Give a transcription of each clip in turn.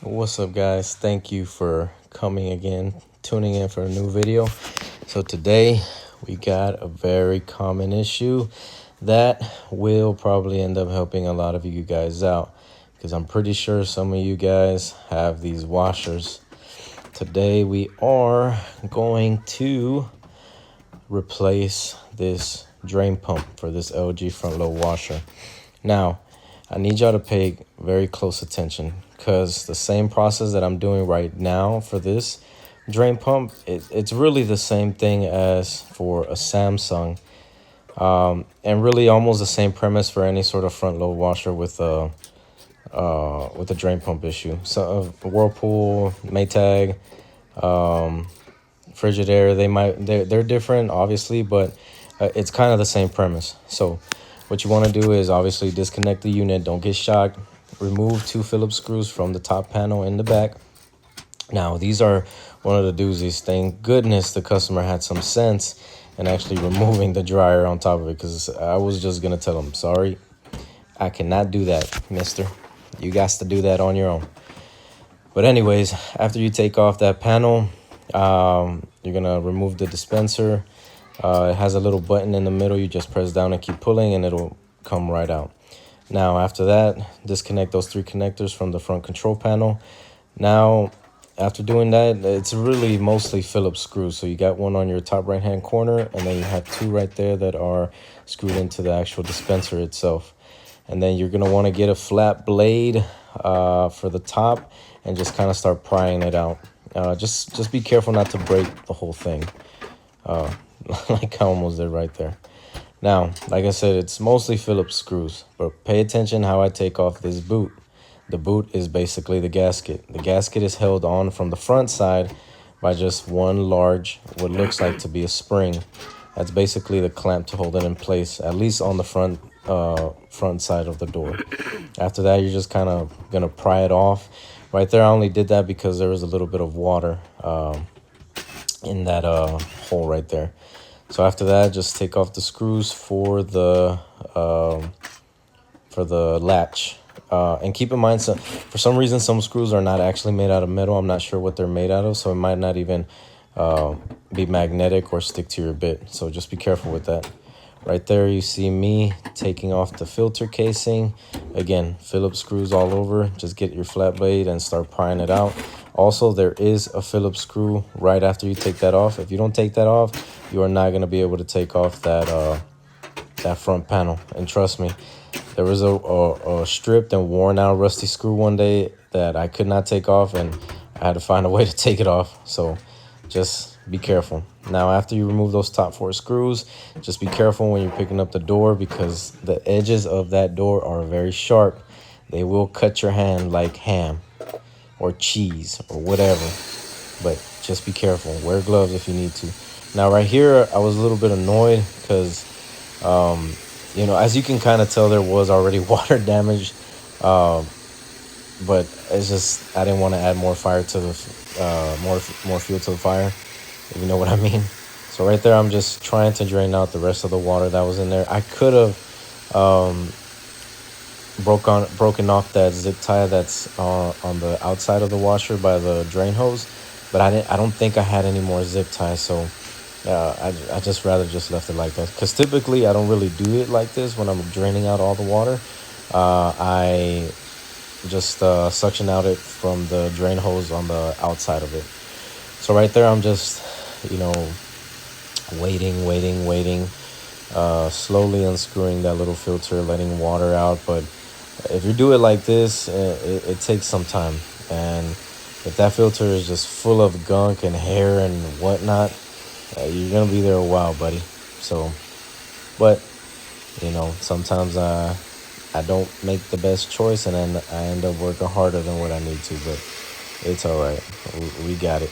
What's up, guys? Thank you for coming again, tuning in for a new video. So today we got a very common issue that will probably end up helping a lot of you guys out, because I'm pretty sure some of you guys have these washers. Today we are going to replace this drain pump for this LG front load washer. Now, I need y'all to pay very close attention, because the same process that I'm doing right now for this drain pump, it's really the same thing as for a Samsung, and really almost the same premise for any sort of front load washer with a drain pump issue. So Whirlpool, Maytag, Frigidaire, they're different obviously, but it's kind of the same premise. So what you want to do is obviously disconnect the unit. Don't get shocked. Remove 2 Phillips screws from the top panel in the back. Now, these are one of the doozies. Thank goodness the customer had some sense and actually removing the dryer on top of it, because I was just going to tell him, sorry, I cannot do that, mister. You got to do that on your own. But anyways, after you take off that panel, you're going to remove the dispenser. It has a little button in the middle. You just press down and keep pulling and it'll come right out. Now, after that, disconnect those 3 connectors from the front control panel. Now, after doing that, it's really mostly Phillips screws. So you got one on your top right-hand corner, and then you have 2 right there that are screwed into the actual dispenser itself. And then you're going to want to get a flat blade for the top and just kind of start prying it out. Just be careful not to break the whole thing. Like I almost did right there. Now, like I said, it's mostly Phillips screws, but pay attention how I take off this boot. The boot is basically the gasket. The gasket is held on from the front side by just one large, what looks like to be a spring. That's basically the clamp to hold it in place, at least on the front side of the door. After that, you're just kind of gonna pry it off. Right there, I only did that because there was a little bit of water in that hole right there. So after that, just take off the screws for the latch. And keep in mind, so for some reason, some screws are not actually made out of metal. I'm not sure what they're made out of, so it might not even be magnetic or stick to your bit. So just be careful with that. Right there, you see me taking off the filter casing. Again, Phillips screws all over. Just get your flat blade and start prying it out. Also, there is a Phillips screw right after you take that off. If you don't take that off, you are not going to be able to take off that front panel. And trust me, there was a stripped and worn out rusty screw one day that I could not take off, and I had to find a way to take it off. So just be careful. Now, after you remove those top 4 screws, just be careful when you're picking up the door, because the edges of that door are very sharp. They will cut your hand like ham or cheese or whatever, but just be careful. Wear gloves if you need to. Now, right here, I was a little bit annoyed because, you know, as you can kind of tell, there was already water damage, but it's just, I didn't want to add more fire to the, more fuel to the fire, if you know what I mean. So right there, I'm just trying to drain out the rest of the water that was in there. I could have broken off that zip tie that's on the outside of the washer by the drain hose, but I don't think I had any more zip ties, so I just rather just left it like that, because typically I don't really do it like this when I'm draining out all the water. I just suction out it from the drain hose on the outside of it. So right there, I'm just, you know, waiting, slowly unscrewing that little filter, letting water out. But if you do it like this, it takes some time. And if that filter is just full of gunk and hair and whatnot, you're going to be there a while, buddy. So, but, you know, sometimes I don't make the best choice, and then I end up working harder than what I need to. But it's all right. We got it.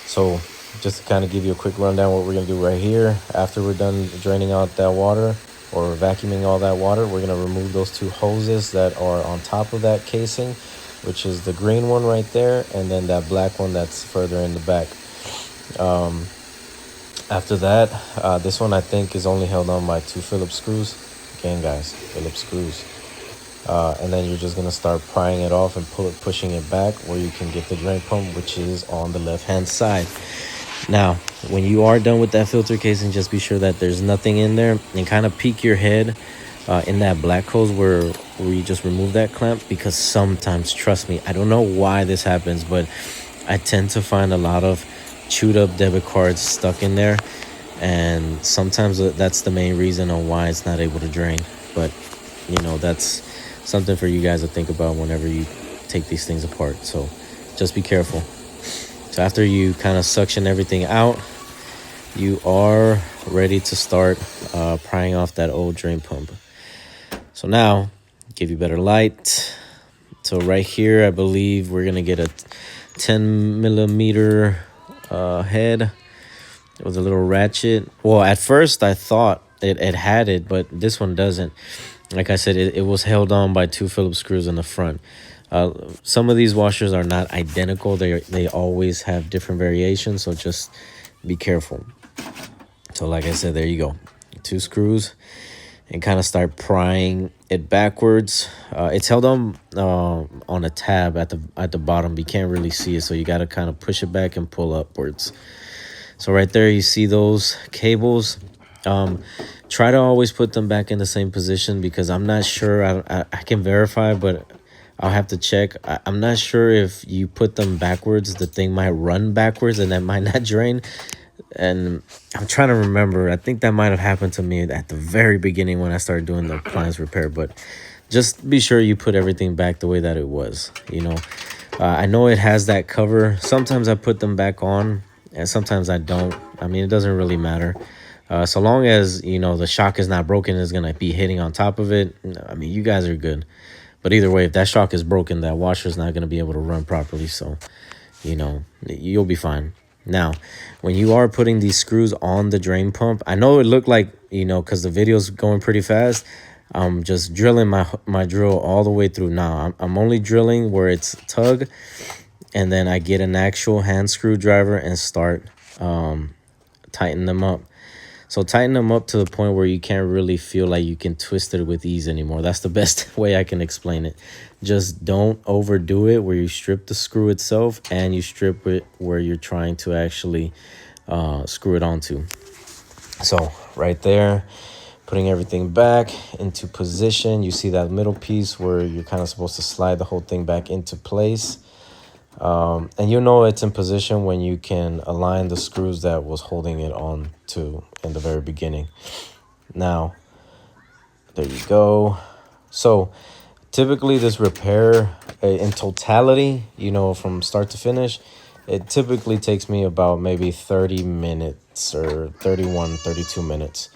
So just to kind of give you a quick rundown, what we're going to do right here, after we're done draining out that water or vacuuming all that water, we're going to remove those 2 hoses that are on top of that casing, which is the green one right there, and then that black one that's further in the back. After that, this one I think is only held on by 2 Phillips screws. Again, guys, Phillips screws. And then you're just gonna start prying it off and pushing it back where you can get the drain pump, which is on the left hand side. Now, when you are done with that filter casing, just be sure that there's nothing in there, and kind of peek your head in that black hose where you just remove that clamp, because sometimes, trust me, I don't know why this happens, but I tend to find a lot of chewed up debit cards stuck in there, and sometimes that's the main reason on why it's not able to drain. But you know, that's something for you guys to think about whenever you take these things apart. So just be careful. So after you kind of suction everything out, you are ready to start prying off that old drain pump. So now, give you better light. So right here, I believe we're gonna get a 10 millimeter head with a little ratchet. Well, at first I thought it had it, but this one doesn't. Like I said, it was held on by 2 Phillips screws in the front. Some of these washers are not identical. They always have different variations, so just be careful. So like I said, there you go. 2 screws, and kind of start prying it backwards. It's held on a tab at the bottom. You can't really see it, so you got to kind of push it back and pull upwards. So right there, you see those cables. Try to always put them back in the same position, because I'm not sure. I can verify, but I'll have to check. I'm not sure if you put them backwards, the thing might run backwards and that might not drain. And I'm trying to remember. I think that might have happened to me at the very beginning when I started doing the appliance repair. But just be sure you put everything back the way that it was. You know, I know it has that cover. Sometimes I put them back on, and sometimes I don't. I mean, it doesn't really matter. So long as, you know, the shock is not broken, it's going to be hitting on top of it. I mean, you guys are good. But either way, if that shock is broken, that washer is not going to be able to run properly. So, you know, you'll be fine. Now, when you are putting these screws on the drain pump, I know it looked like, you know, because the video's going pretty fast, I'm just drilling my drill all the way through. Now, I'm only drilling where it's tug, and then I get an actual hand screwdriver and start tightening them up. So tighten them up to the point where you can't really feel like you can twist it with ease anymore. That's the best way I can explain it. Just don't overdo it where you strip the screw itself and you strip it where you're trying to actually screw it onto. So right there, putting everything back into position. You see that middle piece where you're kind of supposed to slide the whole thing back into place. And you know it's in position when you can align the screws that was holding it on to in the very beginning. Now, there you go. So typically this repair in totality, you know, from start to finish, it typically takes me about maybe 30 minutes or 32 minutes.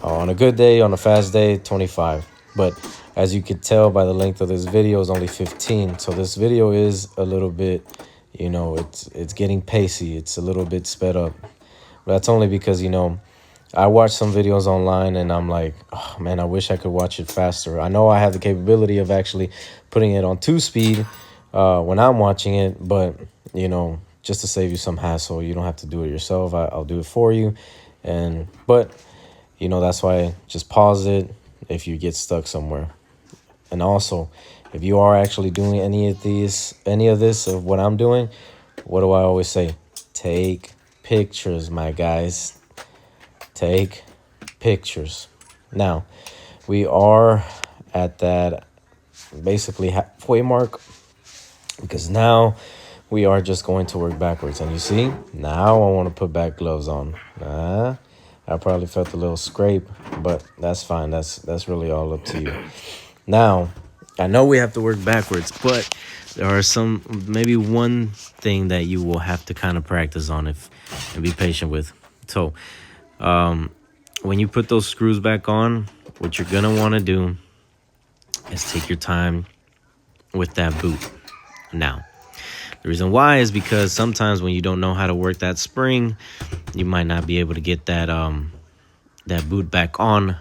On a good day, on a fast day, 25. But as you could tell by the length of this video, is only 15. So this video is a little bit, you know, it's getting pacey. It's a little bit sped up. But that's only because, you know, I watch some videos online and I'm like, oh man, I wish I could watch it faster. I know I have the capability of actually putting it on 2-speed when I'm watching it, but, you know, just to save you some hassle, you don't have to do it yourself. I'll do it for you. But, you know, that's why just pause it if you get stuck somewhere. And also, if you are actually doing any of this of what I'm doing, what do I always say? Take pictures, my guys. Take pictures. Now, we are at that basically halfway mark, because now we are just going to work backwards. And you see, now I want to put back gloves on. I probably felt a little scrape, but that's fine. That's really all up to you. Now, I know we have to work backwards, but there are maybe one thing that you will have to kind of practice on and be patient with. So, when you put those screws back on, what you're gonna want to do is take your time with that boot. Now, the reason why is because sometimes when you don't know how to work that spring, you might not be able to get that boot back on.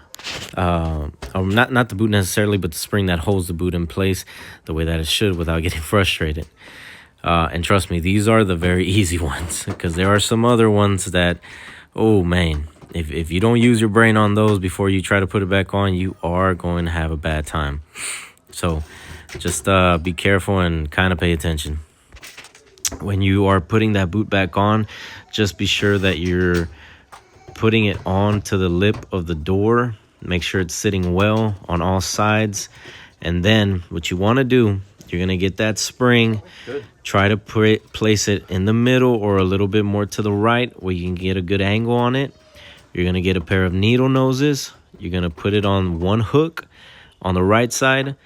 Or not the boot necessarily, but the spring that holds the boot in place the way that it should without getting frustrated. And trust me, these are the very easy ones, because there are some other ones that, oh man, if you don't use your brain on those before you try to put it back on, you are going to have a bad time. So just be careful and kind of pay attention. When you are putting that boot back on, just be sure that you're putting it on to the lip of the door. Make sure it's sitting well on all sides. And then what you want to do, you're going to get that spring. Try to place it in the middle or a little bit more to the right where you can get a good angle on it. You're going to get a pair of needle noses. You're going to put it on one hook on the right side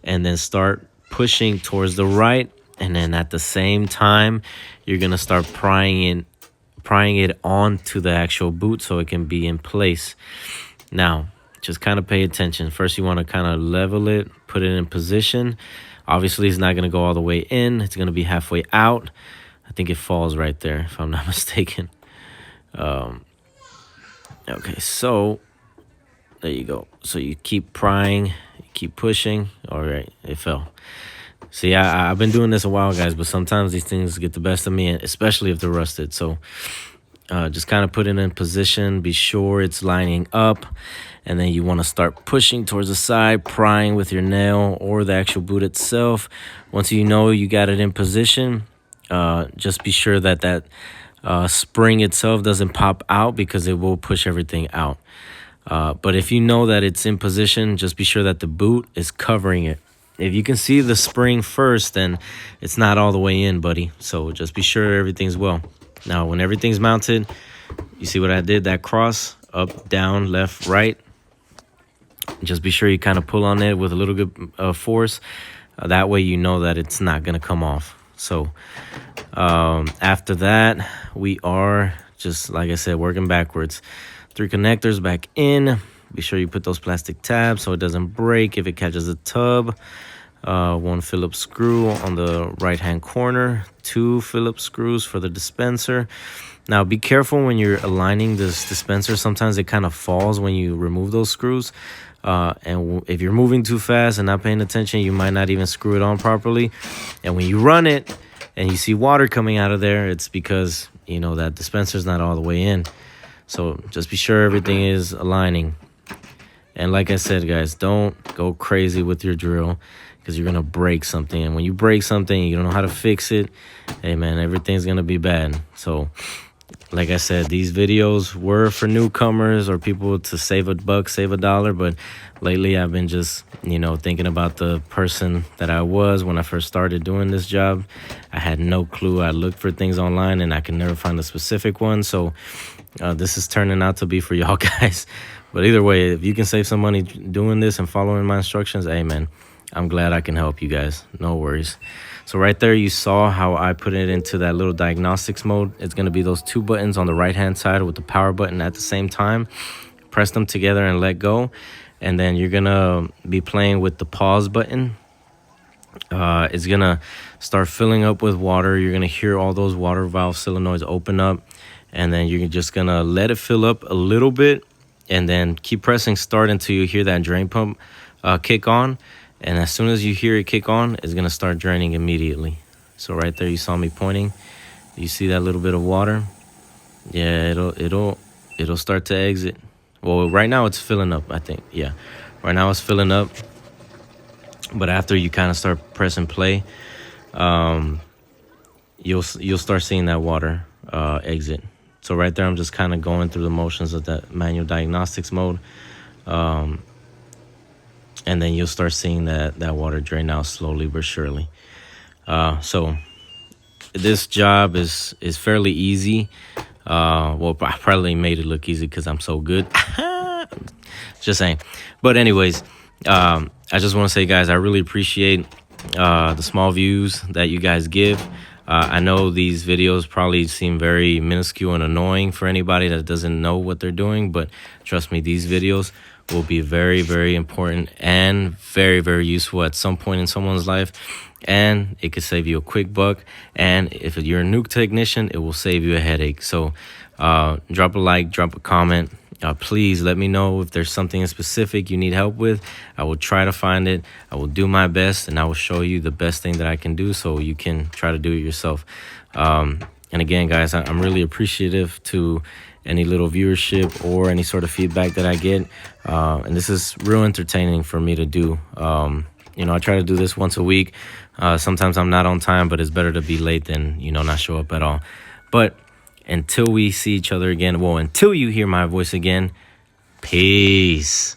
and then start pushing towards the right. And then at the same time, you're going to start prying it onto the actual boot so it can be in place. Now, just kind of pay attention. First, you want to kind of level it, put it in position. Obviously, it's not going to go all the way in. It's going to be halfway out. I think it falls right there, if I'm not mistaken. Okay, so there you go. So you keep prying, you keep pushing. All right, it fell. See, I've been doing this a while, guys, but sometimes these things get the best of me, especially if they're rusted. So just kind of put it in position. Be sure it's lining up. And then you want to start pushing towards the side, prying with your nail or the actual boot itself. Once you know you got it in position, just be sure that that spring itself doesn't pop out because it will push everything out. But if you know that it's in position, just be sure that the boot is covering it. If you can see the spring first, then it's not all the way in, buddy. So just be sure everything's well. Now, when everything's mounted, you see what I did? That cross, up, down, left, right. Just be sure you kind of pull on it with a little good force. That way you know that it's not going to come off. So after that, we are just, like I said, working backwards. 3 connectors back in. Be sure you put those plastic tabs so it doesn't break if it catches a tub. 1 Phillips screw on the right-hand corner. 2 Phillips screws for the dispenser. Now, be careful when you're aligning this dispenser. Sometimes it kind of falls when you remove those screws. And if you're moving too fast and not paying attention, you might not even screw it on properly. And when you run it and you see water coming out of there, it's because, you know, that dispenser's not all the way in. So just be sure everything is aligning. And like I said, guys, don't go crazy with your drill because you're going to break something. And when you break something, you don't know how to fix it. Hey, man, everything's going to be bad. So like I said, these videos were for newcomers or people to save a buck, save a dollar. But lately I've been just, you know, thinking about the person that I was when I first started doing this job. I had no clue. I looked for things online and I could never find a specific one. So this is turning out to be for y'all guys. But either way, if you can save some money doing this and following my instructions, hey, man, I'm glad I can help you guys. No worries. So right there, you saw how I put it into that little diagnostics mode. It's going to be those 2 buttons on the right-hand side with the power button at the same time. Press them together and let go. And then you're going to be playing with the pause button. It's going to start filling up with water. You're going to hear all those water valve solenoids open up. And then you're just going to let it fill up a little bit. And then keep pressing start until you hear that drain pump kick on. And as soon as you hear it kick on, it's going to start draining immediately. So right there, you saw me pointing. You see that little bit of water? Yeah, it'll start to exit. Well, right now it's filling up, I think. Yeah, right now it's filling up. But after you kind of start pressing play, you'll start seeing that water exit. So right there, I'm just kind of going through the motions of that manual diagnostics mode. And then you'll start seeing that water drain out slowly but surely. So this job is fairly easy. Well, I probably made it look easy because I'm so good. Just saying. But anyways, I just want to say, guys, I really appreciate the small views that you guys give. I know these videos probably seem very minuscule and annoying for anybody that doesn't know what they're doing, but trust me, these videos will be very, very important and very, very useful at some point in someone's life. And it could save you a quick buck. And if you're a new technician, it will save you a headache. So drop a like, drop a comment. Please let me know if there's something specific you need help with. I will try to find it. I will do my best, and I will show you the best thing that I can do so you can try to do it yourself. And again, guys, I'm really appreciative to any little viewership or any sort of feedback that I get. And this is real entertaining for me to do. You know, I try to do this once a week. Sometimes I'm not on time, but it's better to be late than, you know, not show up at all. But until we see each other again, well, until you hear my voice again, peace.